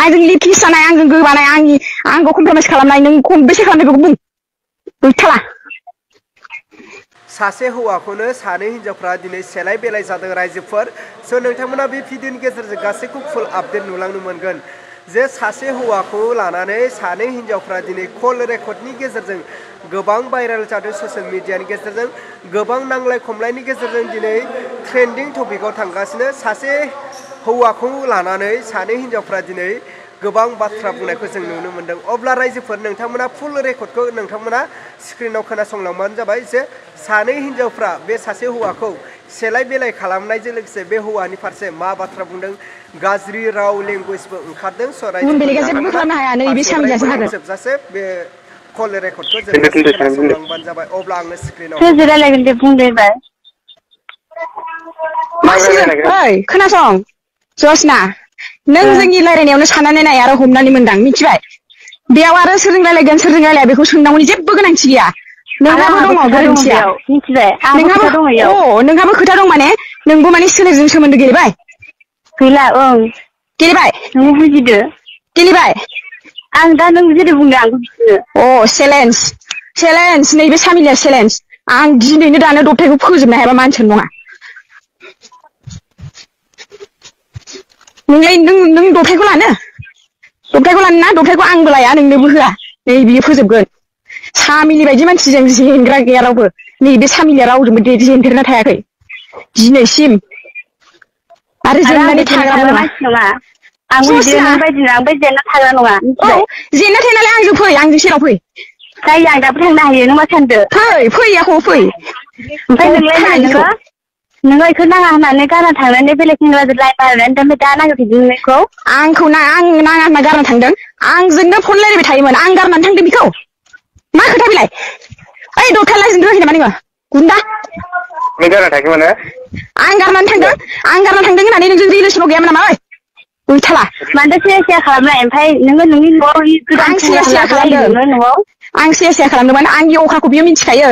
आंजों लिटिस जानाय आंजों गोबानाय आंखौ कमप्रमाइस खालामनाय नों खनबेसे खालामनाय बेखौ बुं गैथाला सासे हौवाखौनो सानै हिनजावफ्रा दिनै सेलाय बेलाय जादों रायजोफोर स' नोंथांमोना बे भिडिअनि गेजेरजों गासैखौ फुल आपडेट नुलांनो मोनगोन जे सासे हौवाखौ लानानै सानै हिनजावफ्रा दिनै कल रेकर्डनि गेजेरजों गोबां भाइरेल जादों ससियेल मिडियानि गेजेरजों गोबां नांलाय खमलायनि गेजेरजों दिनै ट्रेन्डिं टपिकआव थांगासिनो सासे हौवाखौ लानानै सानै हिनजावफ्रा दिनै गोबां बाथ्रा बुंनायखौ जों नुनो मोनदों अब्ला रायजोफोर नोंथांमोना फुल रेकर्डखौ नोंथांमोना स्क्रिनाव खोनासंलांबानो जाबाय जे सानै हिनजावफ्रा बे सासे हौवाखौ सेलाय बेलाय खालामनायजों लोगोसे बे हौवानि फारसे मा बाथ्रा बुंदों गाज्रि राव लेंगुवेजबो ओंखारदों स' रायजोफोर जोबजासे बे कल रेकर्डखौ जोबजासे खोनासंलांबानो जाबाय अब्ला आङो स्क्रिनाव ओइ खोनासं जसना नों जोंनि रायलायनायावनो साननानै नाय आरो हमनानै मोनदां मिथिबाय बेयाव आरो सोरजों रायलायगोन सोरजों रायलाया बेखौ सोंनांगौनि जेबो गोनांथि गैया नोंहाबो दङ गोरोन्थिया नोंहाबो खोथा दं माने नोंबो माने सोलेरजों सोमोन्दो गेलेबाय गैला ओं गेलेबाय नों बुजिदो गेलेबाय आं दा नों जेरै बुंदों आंखौ बिदिनो चेलेन्ज नैबे सामिलिया चेलेन्ज आं दिनैनो दानो दबथायखौ फोजोबनो हायाबा मानसियानो नङा नों दबथायखौ लानो ना दबथायखौ आंबो लाया नोंनोबो होआ नै बियो फोजोबगोन सामिलि बायदि मानसिजों जेनग्रा गैया रावबो नैबे सामिलिया रावजोंबो जेनफेरना थायाखै दिनैसिम आरो जेननानै थाग्राबो नङा आंबो बिदिनो नों बायदिनो आंबो जेनना थाग्रा नङा मिथिबाय जेनना थाया नालाय आंजों फै आंजों सेराव फै जायो आं दाबो थांनो हायो नों मा सानदो फै ओमफ्राय नोंलाय मा नोङो बेखौ नाङा होननानै गारना थांनानै बेलेग सेंग्राजों लाइन मारिनानै ओमफ्राय दा नागिरफिनदों नोंखौ आंखौ आं नाङा होनना गारना थांदों आंजोंनो फन रायलायबाय थायोमोन आं गारनानै थांदों बेखौ मा खोथा बेलाय ओइ दबथाय लाजिनो रोङाखै नामा नोङो गुन्दा आं गारनानै थांदों होननानै नोंजों रिलेसनाव गैयामोन नामा ओइ गैथाला मानोथो सिया खालामनाय ओमफ्राय नोङो नोंनि न'आव गोदान सेंग्रा लाबोलायो नोङो न'आव आं सिया खालामदोंमोन आंनि अख्राखौ बियो मिथिखायो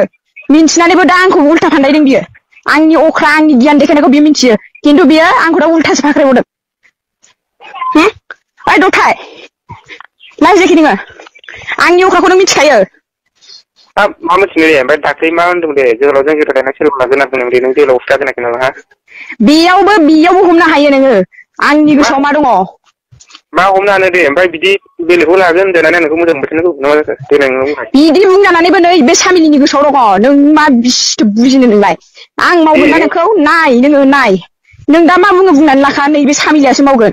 मिन्थिनानैबो दा आंखौ उल्था फान्दायदों बियो आंनि अख्रा आंनि गियान देखायनायखौ बियो मिथियो खिन्थु बियो आंखौ दा उल्थासो फाख्रायबावदों ओइ दबथाय लाजियाखै नोङो आंनि अख्राखौ नों मिथिखायो मा मिथिनो दे ओमफ्राय दाख्लै मा होनदों दे जोहोलाव जों थानाय सोरबा लागोन होनदों दे नों जोहोलाव फिथा दोनाखै नामा बेयावबो हमनो हायो नोङो आंनि गोसोआव मा दङ मा हमनो हानो दे ओमफ्राय बिदि बेलेगखौ लागोन होनदों नोंखौ मोजां मोनथारनांगौ नामा जाखो बिदि बुंजानानैबो नै बे सामिलिनि गोसोआव दङ नों मा बिसिथो बुजिनो नोंलाय आं मावगोन ना नोंखौ नाय नोङो नाय नों दा मा बुङो बुंनानै लाखा नैबे सामिलियासो मावगोन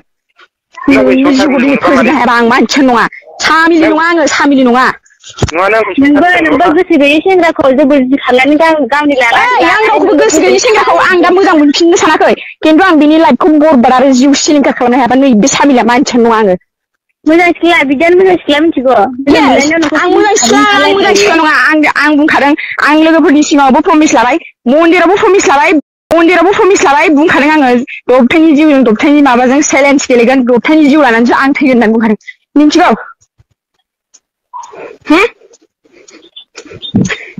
नोंनि जिउखौ दिनै फोजोबनो हायाबा आं मानसियानो नङा सामिलि नङा आङो सामिलि नङा नोंबो गोसो गैयै सेंग्राखौ जबरदस्ति खालामनानै गावनि लानानै आं रावखौबो गोसो गैयै सेंग्राखौ आं दा मोजां मोनफिननो सानाखै खिन्थु आं बिनि लाइफखौ बरबाद आरो जिउ सिलिंखार खालामनो हायाबा नै बे सामिलिया मानसियानो नङा आङो मोजां सिख्ला बिदियानो मोजां सिख्ला मिथिगौ आं मोजां सिख्ला नङा आं बुंखादों आं लोगोफोरनि सिगाङावबो प्रमिस लाबाय मन्दिरावबो प्रमिस लाबाय बुंखादों आङो दबथायनि जिउजों दबथायनि माबाजों चेलेन्ज गेलेगोन दबथायनि जिउ लानानैसो आं थैगोन होननानै बुंखादों मिथिगौ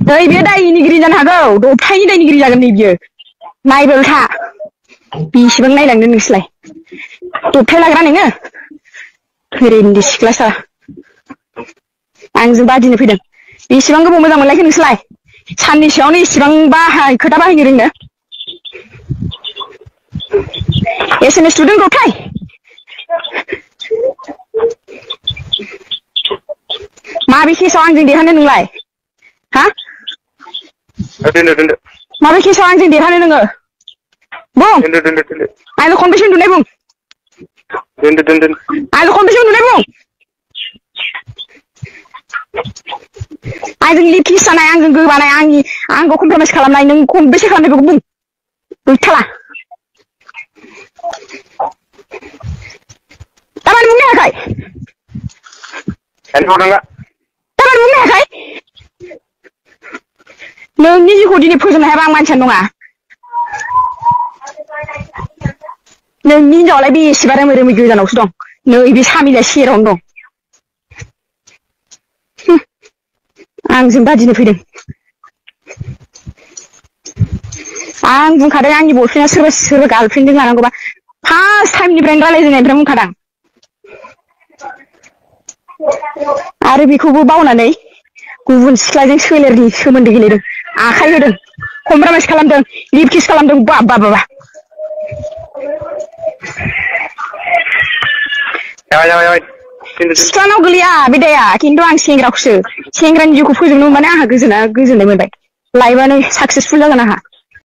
नै बियो दायनिगिरि जानो हागौ दबथायनि दायनिगिरि जागोन नै बियो नायबायल था बेसेबां नायलांदों नोंसोरलाय दबथाय लाग्रा नोङो फोरोंदि सिख्लासा आंजों बादिनो फैदों बेसेबां गोबाव मोजां मोनलायखो नोंसोरलाय साननैसोआवनो इसेबां खोथा बाहायनो रोंनो SMS थुदों दबथाय माबे केसआव आंजों देरहानो नोंलाय माबे केसआव आंजों देरहानो नोङो बुं आंजों खनबेसे उन्दुनाय बुं आंजों खनबेसे उन्दुनाय बुं आंजों लिटिस जानाय आंजों गोबानाय आंखौ कमप्रमाइस खालामनाय नों खनबेसे खालामनाय बेखौ बुं गैथाला दामानि बुंनो हायाखै नोंनि जिउखौ दिनै फोजोबनो हायाबा आं मानसियानो नङा नोंनि हिनजावालाय बेसेबा रोमै गोजानावसो दं नैबे सामिलिया सेरावनो दं आंजों बादिनो फैदों आं बुंखादों आंनि बयफ्रेन्डआ सोरबा गार्लफ्रेन्डजों लानांगौबा फार्स्ट टाइमनिफ्रायनो रायलायजेननायनिफ्रायनो बुंखादां आरो बेखौबो बावनानै गुबुन सिख्लाजों सोलेरनि सोमोन्दो गेलेदों आखाइ होदों कमप्रमाइस खालामदों लिप किस खालामदों बाबा जाबाय सिख्लानाव गोलैया बे दाया खिन्थु आं सेंग्राखौसो सेंग्रानि जिउखौ फोजोबनो मोनबानो आंहा गोजोननाय मोनबाय लाइफआनो साक्सेसफुल जागोन आंहा